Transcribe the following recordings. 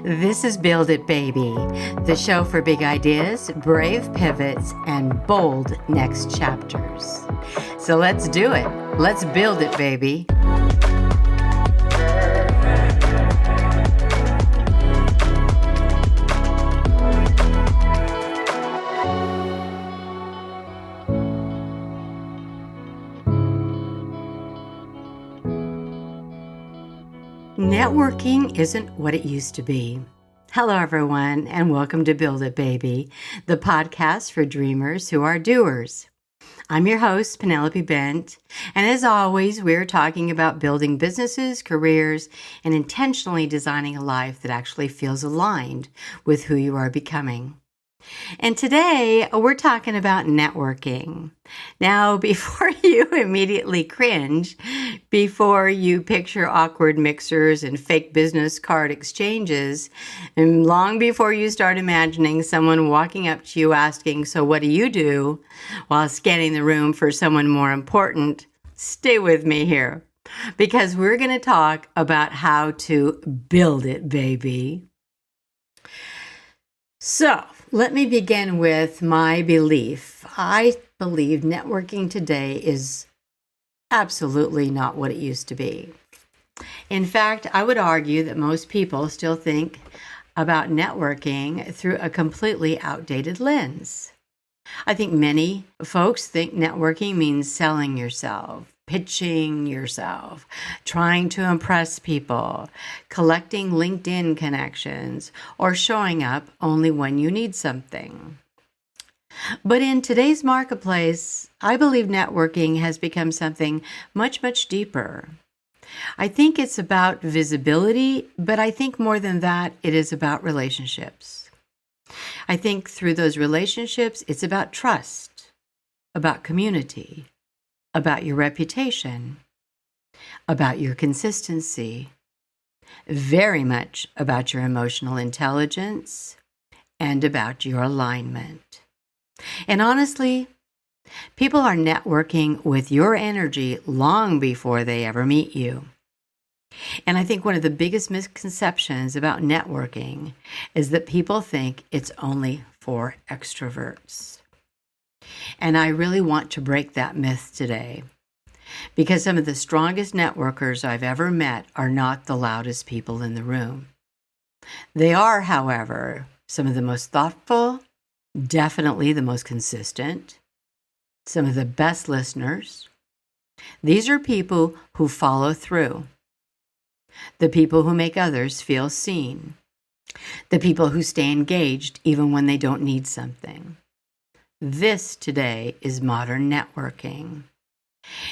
This is Build It Baby, the show for big ideas, brave pivots, and bold next chapters. So let's do it. Let's build it, baby. Networking isn't what it used to be. Hello, everyone, and welcome to Build It Baby, the podcast for dreamers who are doers. I'm your host, Penelope Bent, and as always, we're talking about building businesses, careers, and intentionally designing a life that actually feels aligned with who you are becoming. And today, we're talking about networking. Now, before you immediately cringe, before you picture awkward mixers and fake business card exchanges, and long before you start imagining someone walking up to you asking, "So what do you do?" while scanning the room for someone more important, stay with me here, because we're going to talk about how to build it, baby. So, let me begin with my belief. I believe networking today is absolutely not what it used to be. In fact, I would argue that most people still think about networking through a completely outdated lens. I think many folks think networking means selling yourself, pitching yourself, trying to impress people, collecting LinkedIn connections, or showing up only when you need something. But in today's marketplace, I believe networking has become something much, much deeper. I think it's about visibility, but I think more than that, it is about relationships. I think through those relationships, it's about trust, about community, about your reputation, about your consistency, very much about your emotional intelligence, and about your alignment. And honestly, people are networking with your energy long before they ever meet you. And I think one of the biggest misconceptions about networking is that people think it's only for extroverts. And I really want to break that myth today, because some of the strongest networkers I've ever met are not the loudest people in the room. They are, however, some of the most thoughtful, definitely the most consistent, some of the best listeners. These are people who follow through, the people who make others feel seen, the people who stay engaged even when they don't need something. This today is modern networking.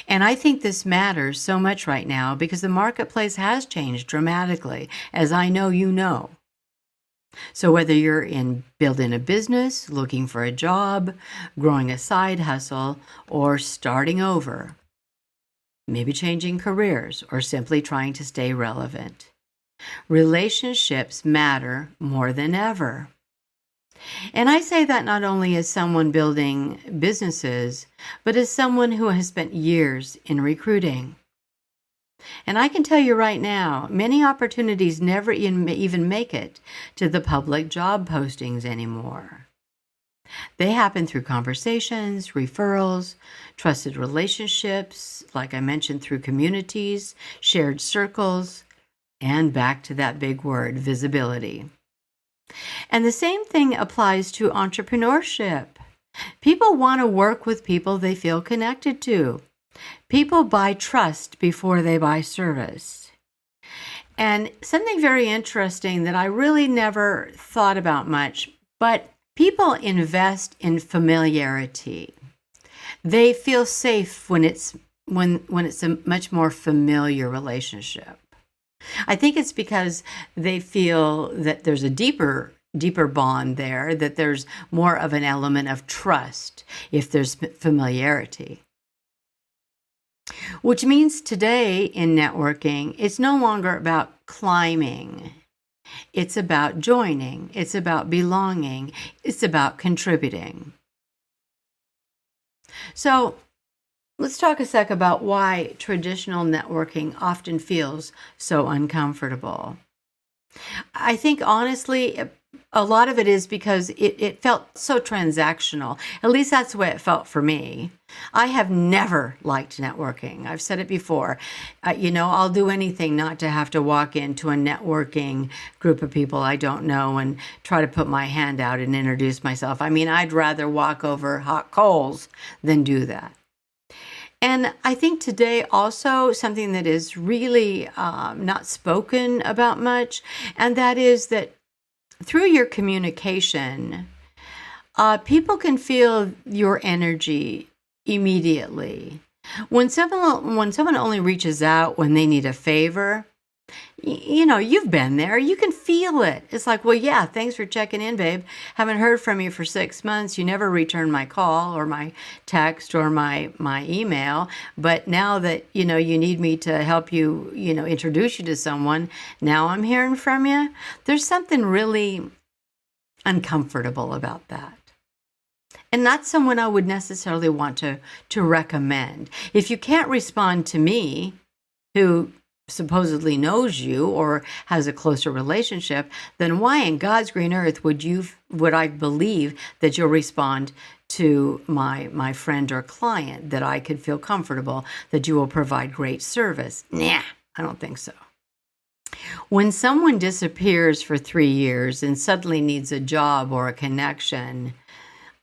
And I think this matters so much right now because the marketplace has changed dramatically, as I know you know. So whether you're building a business, looking for a job, growing a side hustle, or starting over, maybe changing careers, or simply trying to stay relevant, relationships matter more than ever. And I say that not only as someone building businesses, but as someone who has spent years in recruiting. And I can tell you right now, many opportunities never even make it to the public job postings anymore. They happen through conversations, referrals, trusted relationships, like I mentioned, through communities, shared circles, and back to that big word, visibility. And the same thing applies to entrepreneurship. People want to work with people they feel connected to. People buy trust before they buy service. And something very interesting that I really never thought about much, but people invest in familiarity. They feel safe when it's a much more familiar relationship. I think it's because they feel that there's a deeper bond there, that there's more of an element of trust if there's familiarity. Which means today in networking, it's no longer about climbing. It's about joining. It's about belonging. It's about contributing. So let's talk a sec about why traditional networking often feels so uncomfortable. I think honestly, a lot of it is because it felt so transactional. At least that's the way it felt for me. I have never liked networking. I've said it before. I'll do anything not to have to walk into a networking group of people I don't know and try to put my hand out and introduce myself. I mean, I'd rather walk over hot coals than do that. And I think today also something that is really not spoken about much, and that is that through your communication, people can feel your energy immediately. When someone only reaches out when they need a favor, you've been there. You can feel it. It's like, well, yeah, thanks for checking in, babe. Haven't heard from you for 6 months. You never returned my call or my text or my email. But now that, you need me to help you, introduce you to someone, now I'm hearing from you. There's something really uncomfortable about that. And not someone I would necessarily want to recommend. If you can't respond to me, who supposedly knows you or has a closer relationship, then why in God's green earth would I believe that you'll respond to my friend or client, that I could feel comfortable that you will provide great service? Nah, I don't think so. When someone disappears for 3 years and suddenly needs a job or a connection,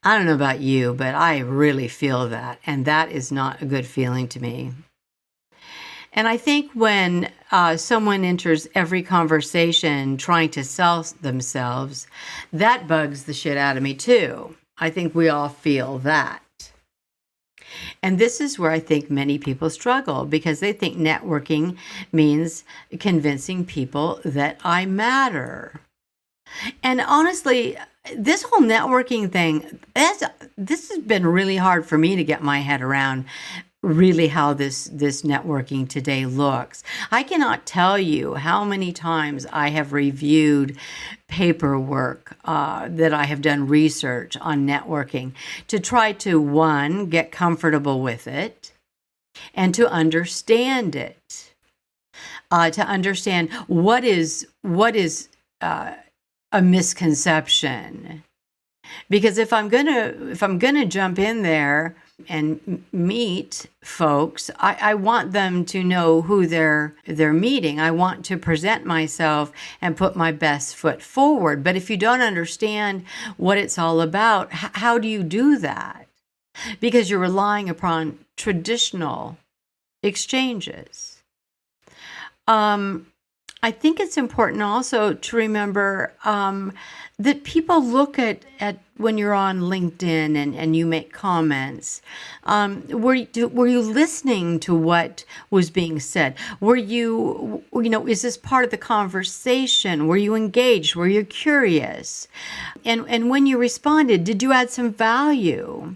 I don't know about you, but I really feel that, and that is not a good feeling to me. And I think when someone enters every conversation trying to sell themselves, that bugs the shit out of me too. I think we all feel that. And this is where I think many people struggle, because they think networking means convincing people that I matter. And honestly, this whole networking thing, this has been really hard for me to get my head around, really how this networking today looks. I cannot tell you how many times I have reviewed paperwork that I have done research on networking to try to, one, get comfortable with it and to understand it, to understand what is a misconception. Because if I'm gonna jump in there and meet folks, I want them to know who they're meeting. I want to present myself and put my best foot forward. But if you don't understand what it's all about, how do you do that? Because you're relying upon traditional exchanges. I think it's important also to remember that people look at when you're on LinkedIn and you make comments. Were you listening to what was being said? Were you, is this part of the conversation? Were you engaged? Were you curious? And when you responded, did you add some value?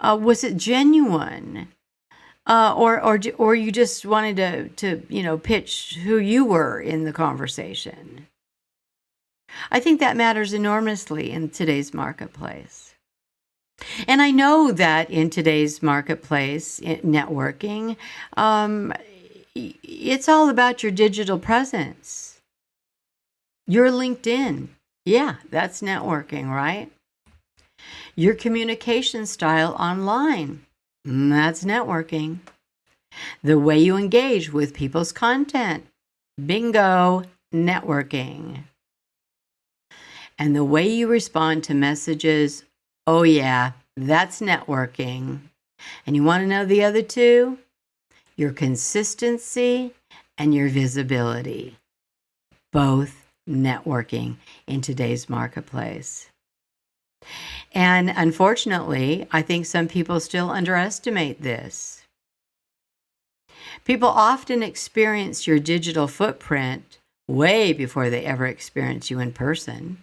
Was it genuine? Or you just wanted to pitch who you were in the conversation? I think that matters enormously in today's marketplace. And I know that in today's marketplace, networking, it's all about your digital presence. Your LinkedIn. Yeah, that's networking, right? Your communication style online. That's networking. The way you engage with people's content. Bingo, networking. And the way you respond to messages, oh yeah, that's networking. And you want to know the other two? Your consistency and your visibility. Both networking in today's marketplace. And unfortunately, I think some people still underestimate this. People often experience your digital footprint way before they ever experience you in person,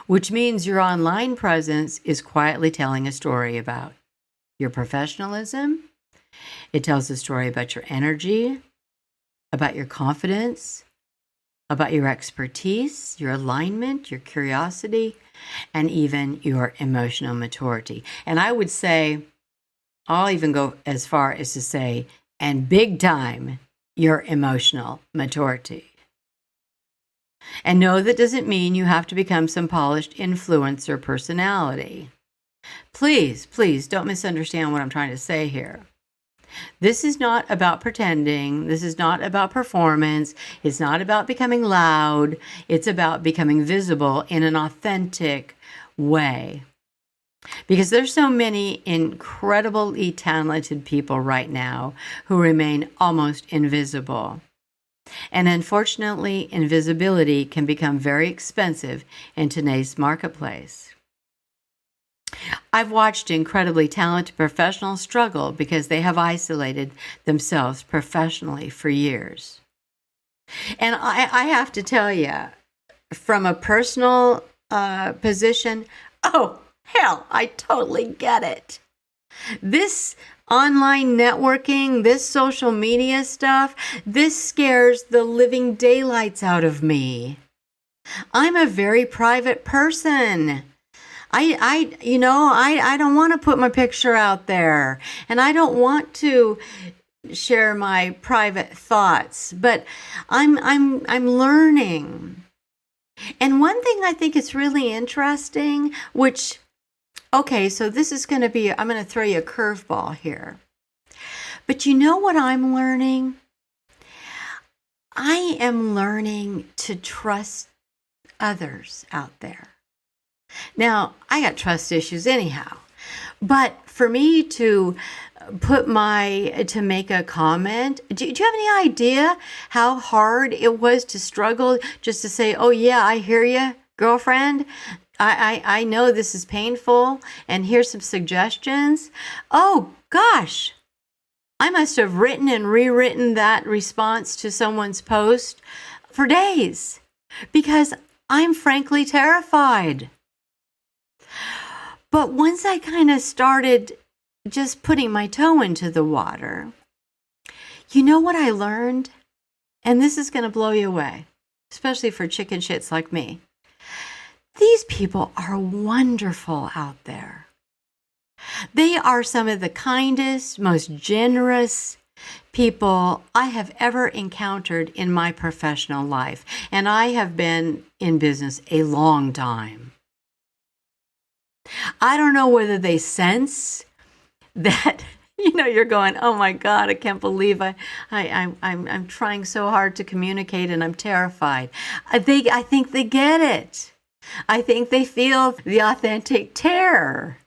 which means your online presence is quietly telling a story about your professionalism. It tells a story about your energy, about your confidence, about your expertise, your alignment, your curiosity, and even your emotional maturity. And I would say, I'll even go as far as to say, and big time, your emotional maturity. And no, that doesn't mean you have to become some polished influencer personality. Please, please don't misunderstand what I'm trying to say here. This is not about pretending. This is not about performance. It's not about becoming loud. It's about becoming visible in an authentic way. Because there's so many incredibly talented people right now who remain almost invisible. And unfortunately, invisibility can become very expensive in today's marketplace. I've watched incredibly talented professionals struggle because they have isolated themselves professionally for years. And I have to tell you, from a personal position, oh, hell, I totally get it. This online networking, this social media stuff, this scares the living daylights out of me. I'm a very private person. I don't want to put my picture out there, and I don't want to share my private thoughts, but I'm learning. And one thing I think is really interesting, okay, so this is going to be, I'm going to throw you a curveball here. But you know what I'm learning? I am learning to trust others out there. Now, I got trust issues anyhow, but for me to make a comment, do you have any idea how hard it was to struggle just to say, oh yeah, I hear you, girlfriend. I know this is painful, and here's some suggestions. Oh gosh, I must have written and rewritten that response to someone's post for days because I'm frankly terrified. But once I kind of started just putting my toe into the water, you know what I learned? And this is going to blow you away, especially for chicken shits like me. These people are wonderful out there. They are some of the kindest, most generous people I have ever encountered in my professional life. And I have been in business a long time. I don't know whether they sense that, you're going, oh my God, I can't believe I'm trying so hard to communicate and I'm terrified. I think they get it. I think they feel the authentic terror.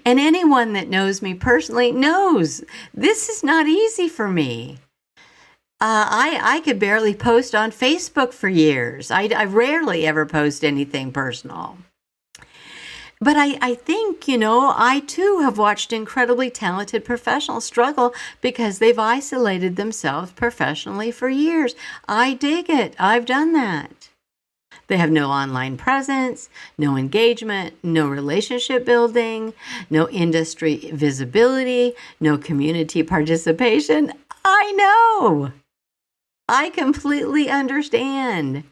And anyone that knows me personally knows this is not easy for me. I could barely post on Facebook for years. I rarely ever post anything personal. But I think, I too have watched incredibly talented professionals struggle because they've isolated themselves professionally for years. I dig it. I've done that. They have no online presence, no engagement, no relationship building, no industry visibility, no community participation. I know. I completely understand.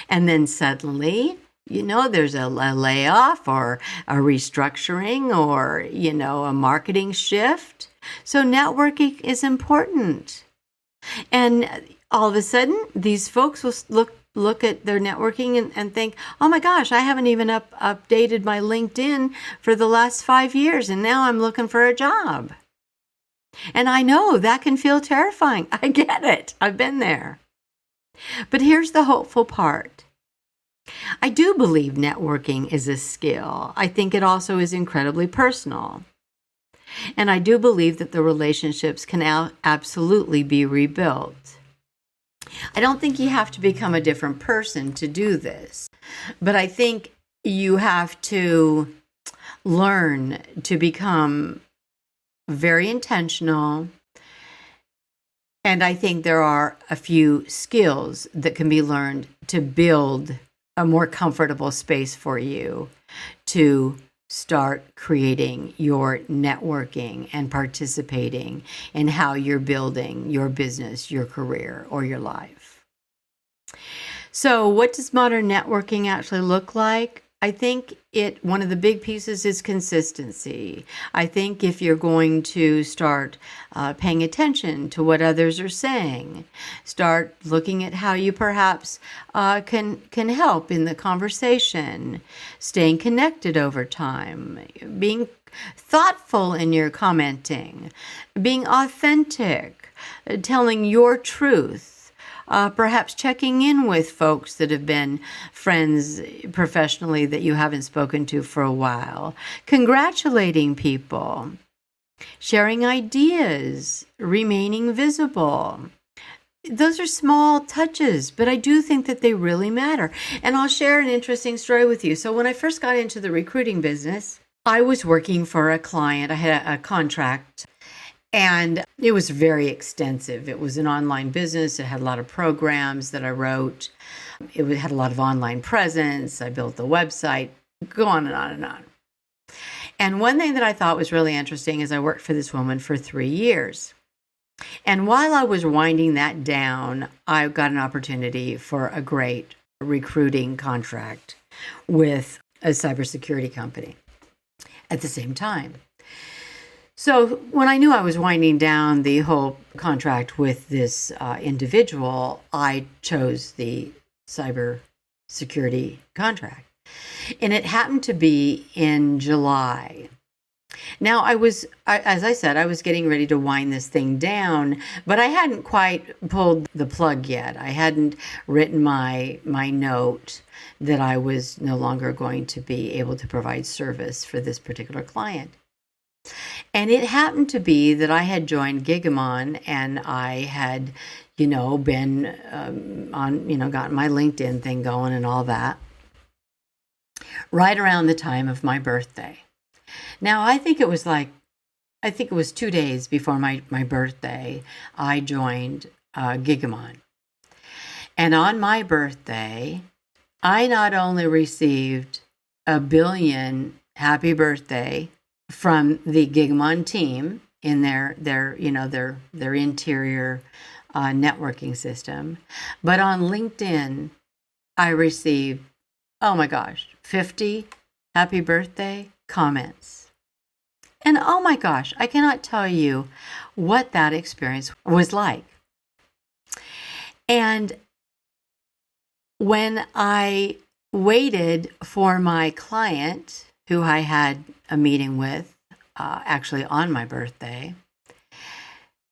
And then suddenly, there's a layoff or a restructuring or, a marketing shift. So networking is important. And all of a sudden, these folks will look at their networking and think, oh my gosh, I haven't even updated my LinkedIn for the last 5 years, and now I'm looking for a job. And I know that can feel terrifying. I get it. I've been there. But here's the hopeful part. I do believe networking is a skill. I think it also is incredibly personal. And I do believe that the relationships can absolutely be rebuilt. I don't think you have to become a different person to do this, but I think you have to learn to become very intentional. And I think there are a few skills that can be learned to build a more comfortable space for you to start creating your networking and participating in how you're building your business, your career, or your life. So what does modern networking actually look like? I think one of the big pieces is consistency. I think if you're going to start paying attention to what others are saying, start looking at how you perhaps can help in the conversation, staying connected over time, being thoughtful in your commenting, being authentic, telling your truth. Perhaps checking in with folks that have been friends professionally that you haven't spoken to for a while, congratulating people, sharing ideas, remaining visible. Those are small touches, but I do think that they really matter. And I'll share an interesting story with you. So when I first got into the recruiting business, I was working for a client. I had a contract. And it was very extensive. It was an online business. It had a lot of programs that I wrote. It had a lot of online presence. I built the website, go on and on and on. And one thing that I thought was really interesting is I worked for this woman for 3 years. And while I was winding that down, I got an opportunity for a great recruiting contract with a cybersecurity company at the same time. So when I knew I was winding down the whole contract with this individual, I chose the cybersecurity contract. And it happened to be in July. Now, as I said, I was getting ready to wind this thing down, but I hadn't quite pulled the plug yet. I hadn't written my note that I was no longer going to be able to provide service for this particular client. And it happened to be that I had joined Gigamon and I had, been gotten my LinkedIn thing going and all that right around the time of my birthday. Now, I think it was 2 days before my birthday, I joined Gigamon. And on my birthday, I not only received 1 billion happy birthday from the Gigamon team in their interior networking system, but on LinkedIn, I received, oh my gosh, 50 happy birthday comments. And oh my gosh, I cannot tell you what that experience was like. And when I waited for my client, who I had a meeting with actually on my birthday,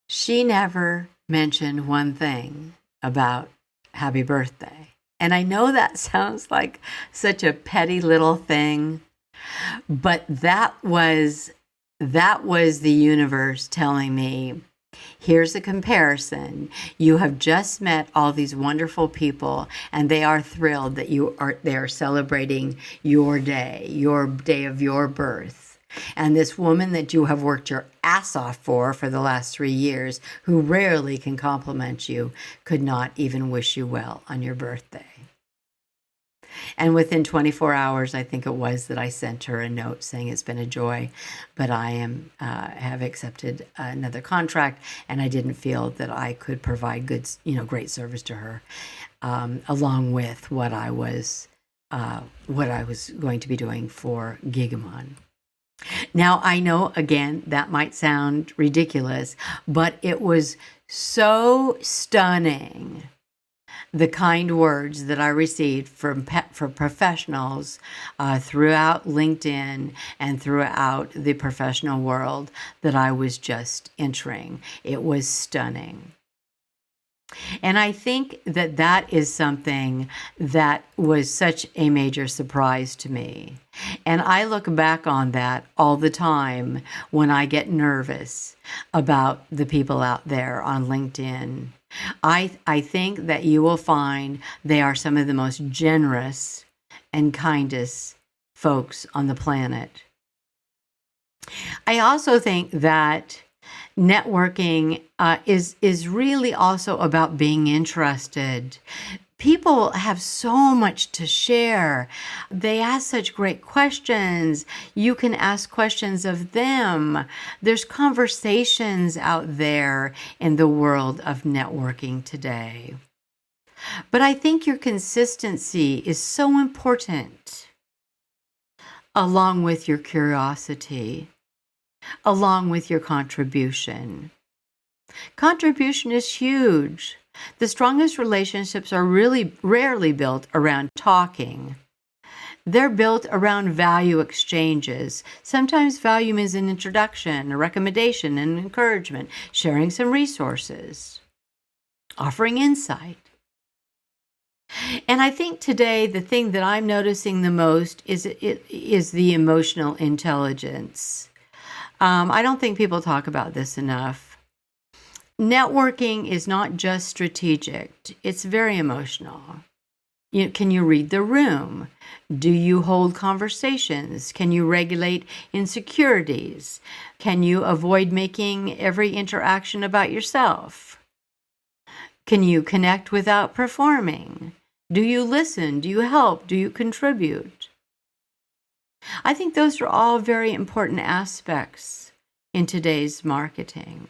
she never mentioned one thing about happy birthday. And I know that sounds like such a petty little thing, but that was the universe telling me, here's a comparison. You have just met all these wonderful people, and they are thrilled that they are celebrating your day of your birth. And this woman that you have worked your ass off for the last 3 years, who rarely can compliment you, could not even wish you well on your birthday. And within 24 hours, I think it was, that I sent her a note saying it's been a joy, but I have accepted another contract, and I didn't feel that I could provide great service to her, along with what I was going to be doing for Gigamon. Now, I know, again, that might sound ridiculous, but it was so stunning, the kind words that I received for professionals throughout LinkedIn and throughout the professional world that I was just entering. It was stunning. And I think that is something that was such a major surprise to me. And I look back on that all the time when I get nervous about the people out there on LinkedIn. I think that you will find they are some of the most generous and kindest folks on the planet. I also think that networking is really also about being interested. People have so much to share. They ask such great questions. You can ask questions of them. There's conversations out there in the world of networking today. But I think your consistency is so important. along with your curiosity, along with your contribution. Contribution is huge. The strongest relationships are really rarely built around talking. They're built around value exchanges. Sometimes value means an introduction, a recommendation, an encouragement, sharing some resources, offering insight. And I think today the thing that I'm noticing the most is the emotional intelligence. I don't think people talk about this enough. Networking is not just strategic. It's very emotional. Can you read the room? Do you hold conversations? Can you regulate insecurities? Can you avoid making every interaction about yourself? Can you connect without performing? Do you listen? Do you help? Do you contribute? I think those are all very important aspects in today's marketing.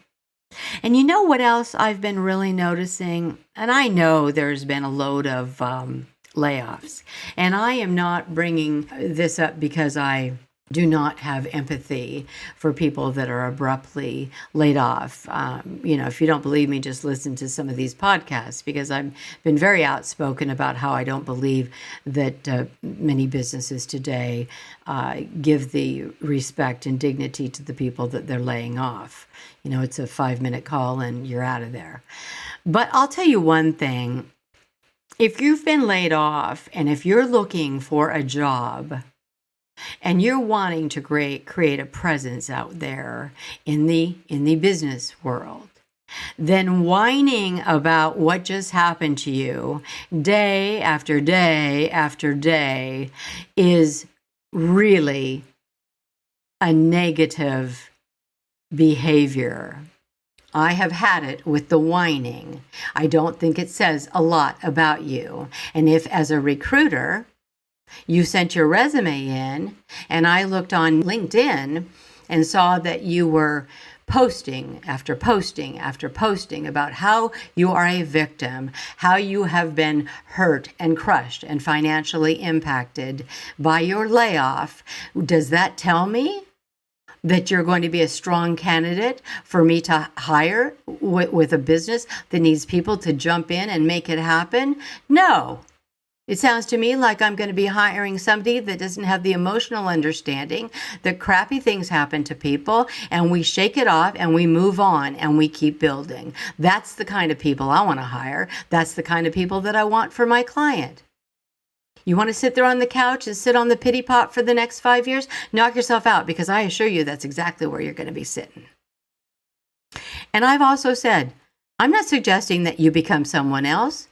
And you know what else I've been really noticing? And I know there's been a load of layoffs. And I am not bringing this up because I do not have empathy for people that are abruptly laid off. If you don't believe me, just listen to some of these podcasts, because I've been very outspoken about how I don't believe that many businesses today give the respect and dignity to the people that they're laying off. It's a 5-minute call and you're out of there. But I'll tell you one thing. If you've been laid off and if you're looking for a job, and you're wanting to create a presence out there in the business world, then whining about what just happened to you day after day after day is really a negative behavior. I have had it with the whining. I don't think it says a lot about you. And if, as a recruiter, you sent your resume in, and I looked on LinkedIn and saw that you were posting after posting after posting about how you are a victim, how you have been hurt and crushed and financially impacted by your layoff. Does that tell me that you're going to be a strong candidate for me to hire with a business that needs people to jump in and make it happen? No. It sounds to me like I'm going to be hiring somebody that doesn't have the emotional understanding that crappy things happen to people and we shake it off and we move on and we keep building. That's the kind of people I want to hire. That's the kind of people that I want for my client. You want to sit there on the couch and sit on the pity pot for the next 5 years? Knock yourself out, because I assure you that's exactly where you're going to be sitting. And I've also said, I'm not suggesting that you become someone else.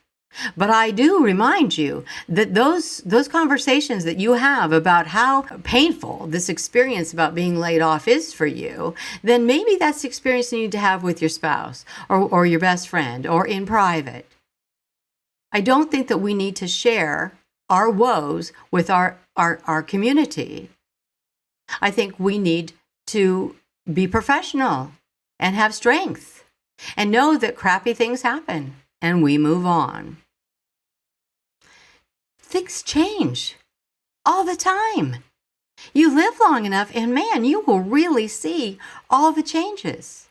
But I do remind you that those conversations that you have about how painful this experience about being laid off is for you, then maybe that's the experience you need to have with your spouse or your best friend or in private. I don't think that we need to share our woes with our community. I think we need to be professional and have strength and know that crappy things happen and we move on. Things change all the time. You live long enough and man, you will really see all the changes.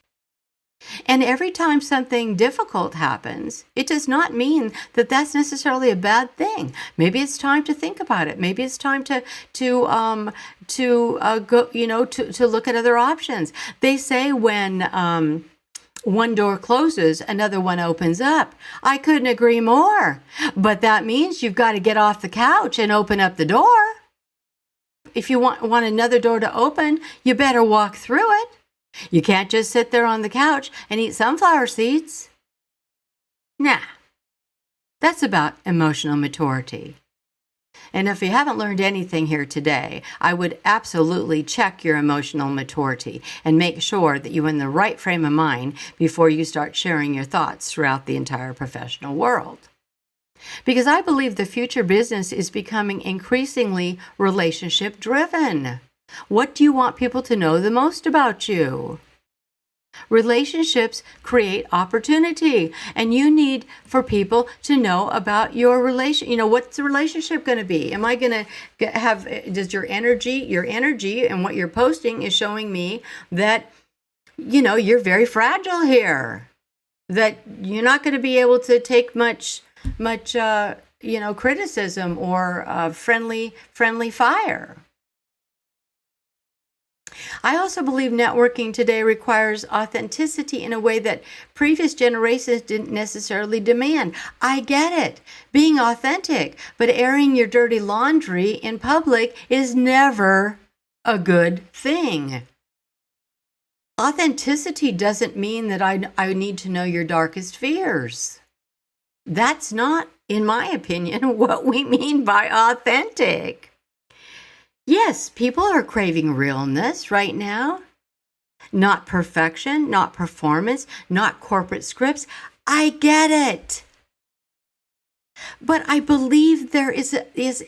And every time something difficult happens, it does not mean that that's necessarily a bad thing. Maybe it's time to think about it. Maybe it's time to look at other options. They say when one door closes, another one opens up. I couldn't agree more. But that means you've got to get off the couch and open up the door. If you want another door to open, you better walk through it. You can't just sit there on the couch and eat sunflower seeds. Nah, that's about emotional maturity. And if you haven't learned anything here today, I would absolutely check your emotional maturity and make sure that you're in the right frame of mind before you start sharing your thoughts throughout the entire professional world. Because I believe the future business is becoming increasingly relationship driven. What do you want people to know the most about you? relationships create opportunity, and you need for people to know about your relation. What's the relationship going to be? Am I going to have, does your energy and what you're posting is showing me that, you're very fragile here, that you're not going to be able to take much, criticism or friendly fire. I also believe networking today requires authenticity in a way that previous generations didn't necessarily demand. I get it, being authentic, but airing your dirty laundry in public is never a good thing. Authenticity doesn't mean that I need to know your darkest fears. That's not, in my opinion, what we mean by authentic. Yes, people are craving realness right now. Not perfection, not performance, not corporate scripts. I get it. But I believe there is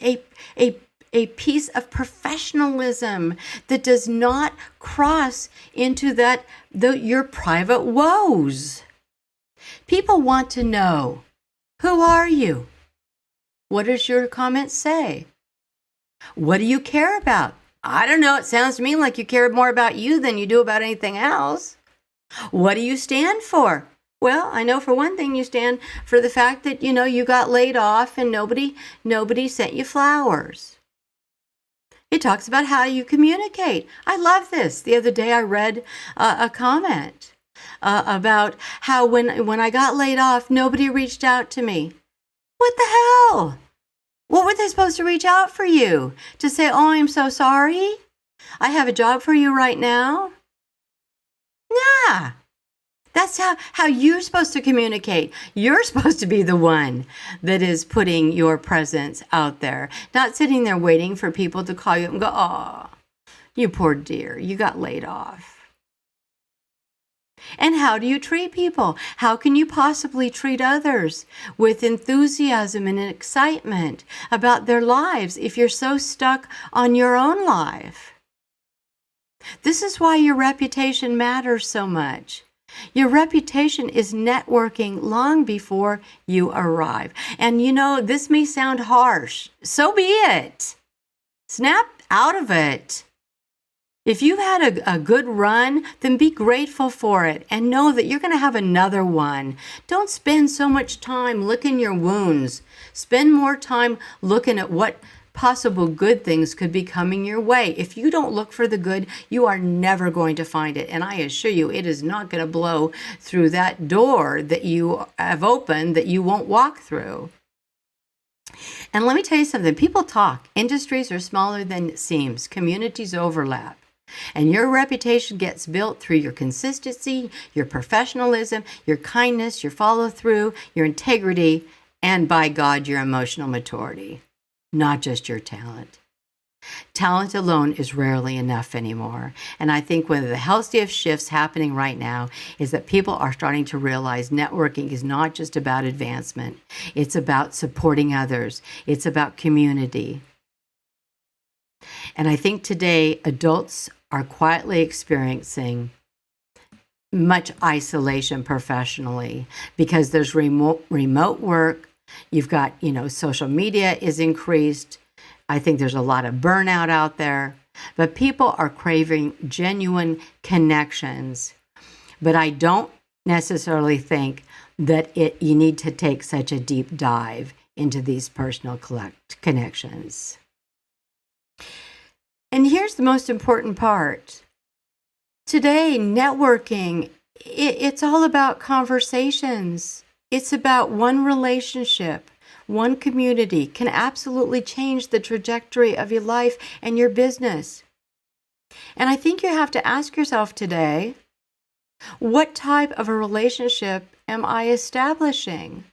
a piece of professionalism that does not cross into your private woes. People want to know, who are you? What does your comment say? What do you care about? I don't know. It sounds to me like you care more about you than you do about anything else. What do you stand for? Well, I know for one thing you stand for the fact that, you got laid off and nobody sent you flowers. It talks about how you communicate. I love this. The other day I read a comment about how when I got laid off, nobody reached out to me. What the hell? What were they supposed to reach out for you? To say, oh, I'm so sorry? I have a job for you right now? Nah. That's how you're supposed to communicate. You're supposed to be the one that is putting your presence out there, not sitting there waiting for people to call you up and go, oh, you poor dear, you got laid off. And how do you treat people? How can you possibly treat others with enthusiasm and excitement about their lives if you're so stuck on your own life? This is why your reputation matters so much. Your reputation is networking long before you arrive. And this may sound harsh. So be it. Snap out of it. If you've had a good run, then be grateful for it and know that you're going to have another one. Don't spend so much time licking your wounds. Spend more time looking at what possible good things could be coming your way. If you don't look for the good, you are never going to find it. And I assure you, it is not going to blow through that door that you have opened that you won't walk through. And let me tell you something. People talk. Industries are smaller than it seems. Communities overlap. And your reputation gets built through your consistency, your professionalism, your kindness, your follow-through, your integrity, and by God, your emotional maturity. Not just your talent. Talent alone is rarely enough anymore. And I think one of the healthiest shifts happening right now is that people are starting to realize networking is not just about advancement. It's about supporting others. It's about community. And I think today adults are quietly experiencing much isolation professionally because there's remote work. You've got, social media is increased. I think there's a lot of burnout out there, but people are craving genuine connections. But I don't necessarily think that you need to take such a deep dive into these personal connections. And here's the most important part. Today, networking, it's all about conversations. It's about one relationship, one community can absolutely change the trajectory of your life and your business. And I think you have to ask yourself today, what type of a relationship am I establishing?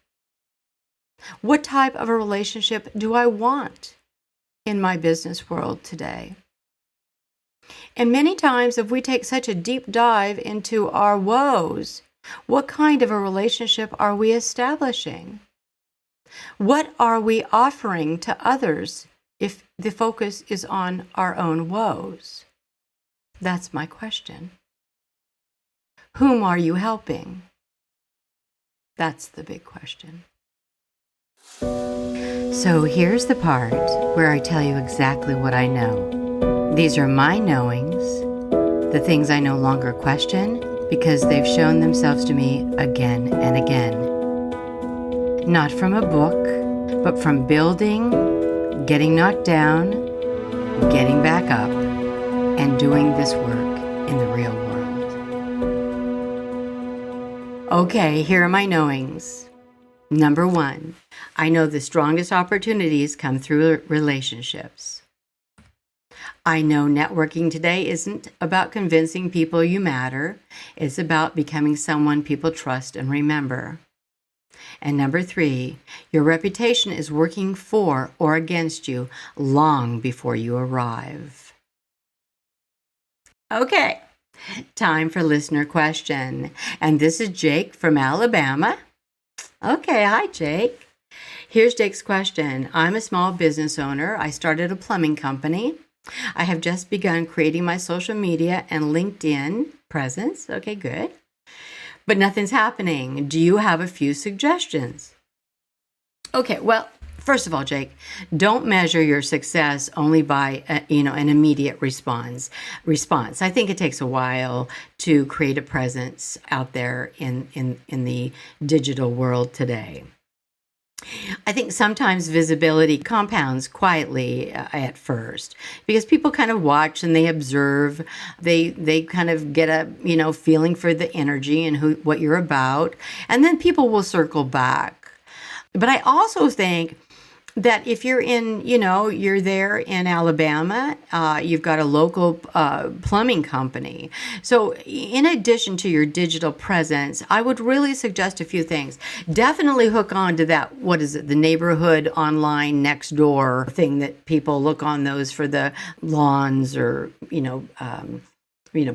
What type of a relationship do I want in my business world today? And many times, if we take such a deep dive into our woes, what kind of a relationship are we establishing? What are we offering to others if the focus is on our own woes? That's my question. Whom are you helping? That's the big question. So here's the part where I tell you exactly what I know. These are my knowings, the things I no longer question because they've shown themselves to me again and again. Not from a book, but from building, getting knocked down, getting back up, and doing this work in the real world. Okay, here are my knowings. Number 1, I know the strongest opportunities come through relationships. I know networking today isn't about convincing people you matter. It's about becoming someone people trust and remember. And number 3, your reputation is working for or against you long before you arrive. Okay, time for listener question. And this is Jake from Alabama. Okay, hi Jake. Here's Jake's question. I'm a small business owner. I started a plumbing company. I have just begun creating my social media and LinkedIn presence. Okay, good. But nothing's happening. Do you have a few suggestions? Okay, well, first of all, Jake, don't measure your success only by an immediate response. I think it takes a while to create a presence out there in the digital world today. I think sometimes visibility compounds quietly at first because people kind of watch and they observe. They kind of get a feeling for the energy and what you're about, and then people will circle back. But I also think that if you're you're there in Alabama, you've got a local plumbing company. So in addition to your digital presence, I would really suggest a few things. Definitely hook on to that, what is it, the neighborhood online next door thing that people look on those for the lawns or,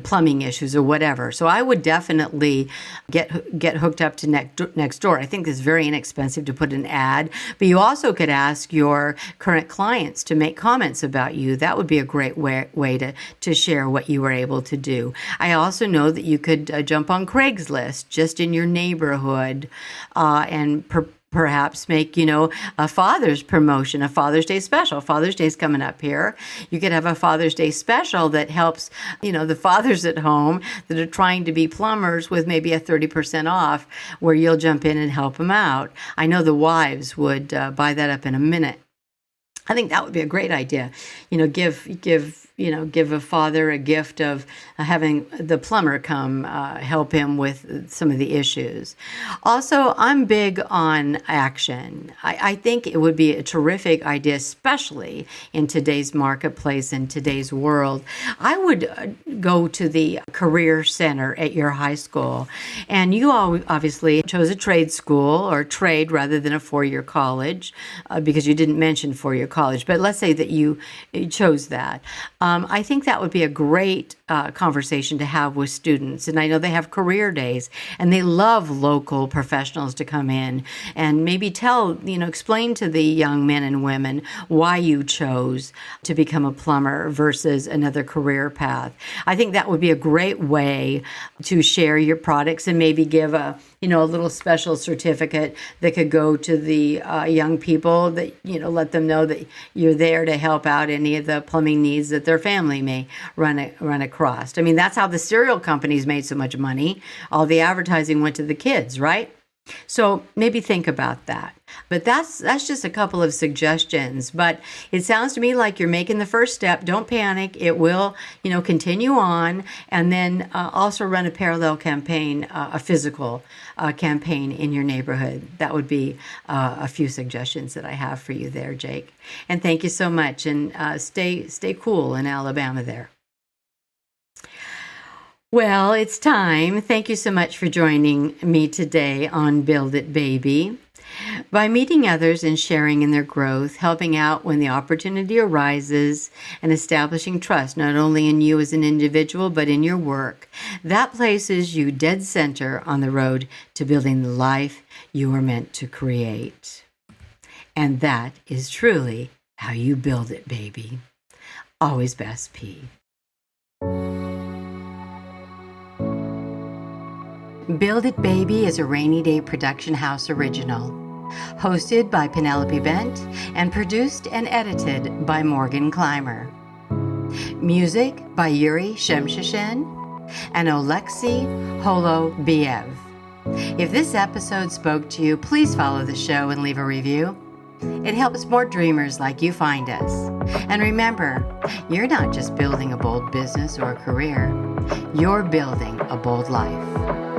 plumbing issues or whatever. So I would definitely get hooked up to next door. I think it's very inexpensive to put an ad, but you also could ask your current clients to make comments about you. That would be a great way to share what you were able to do. I also know that you could jump on Craigslist just in your neighborhood and perhaps make, a Father's promotion, a Father's Day special. Father's Day's coming up here. You could have a Father's Day special that helps, the fathers at home that are trying to be plumbers with maybe a 30% off where you'll jump in and help them out. I know the wives would buy that up in a minute. I think that would be a great idea. Give a father a gift of having the plumber come help him with some of the issues. Also, I'm big on action. I think it would be a terrific idea, especially in today's marketplace and today's world. I would go to the career center at your high school, and you all obviously chose a trade school or trade rather than a four-year college because you didn't mention four-year college, but let's say that you chose that. I think that would be a great conversation to have with students. And I know they have career days and they love local professionals to come in and maybe explain to the young men and women why you chose to become a plumber versus another career path. I think that would be a great way to share your products and maybe give a little special certificate that could go to the young people that, let them know that you're there to help out any of the plumbing needs that their family may run across. I mean, that's how the cereal companies made so much money. All the advertising went to the kids, right? So maybe think about that. But that's just a couple of suggestions. But it sounds to me like you're making the first step. Don't panic. It will, continue on. And then also run a parallel campaign, a physical campaign in your neighborhood. That would be a few suggestions that I have for you there, Jake. And thank you so much. And stay cool in Alabama there. Well, it's time. Thank you so much for joining me today on Build It Baby. By meeting others and sharing in their growth, helping out when the opportunity arises, and establishing trust not only in you as an individual but in your work, that places you dead center on the road to building the life you are meant to create. And that is truly how you build it, baby. Always best, P. Build It Baby is a Rainy Day Production House original, hosted by Penelope Bent and produced and edited by Morgan Clymer. Music by Yuri Shemshashin and Oleksiy Holobiev. If this episode spoke to you, please follow the show and leave a review. It helps more dreamers like you find us. And remember, you're not just building a bold business or a career, you're building a bold life.